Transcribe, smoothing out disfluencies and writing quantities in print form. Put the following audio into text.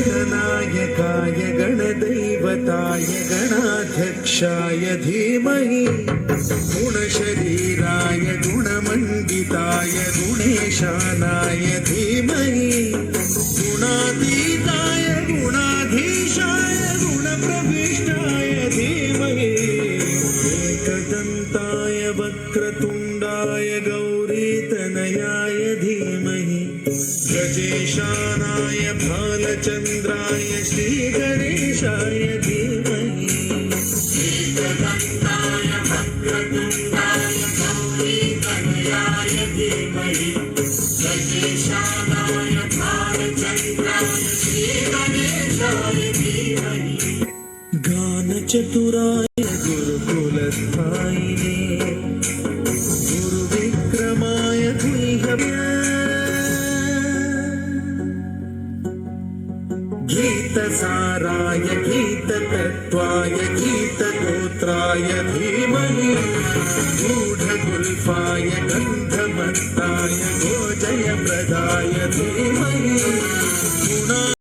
गणनायकाय गणदैवताय गणाध्यक्षाय धीमहि गुणशरीराय गुणमण्डिताय गुणेशानाय धीमहि गुणातीताय गुणाधीशाय गुणप्रविष्टाय धीमहि एकदन्ताय वक्रतुण्डाय गौरीतनयाय धीमहि गजेशानाय भालचन्द्राय श्रीगणेशाय धीमहि एकदन्ताय वक्रतुण्डाय गौरीतनयाय धीमहि गजेशानाय भालचन्द्राय श्रीगणेशाय धीमहि गानचतुराय गुरुकुलस्थायिने गुरुविक्रमाय गुह्यव्य गीतसाराय गीततत्त्वाय गीतगोत्राय धीमहि गूढगुल्फाय गन्धमत्ताय गोजयप्रदाय धीमहि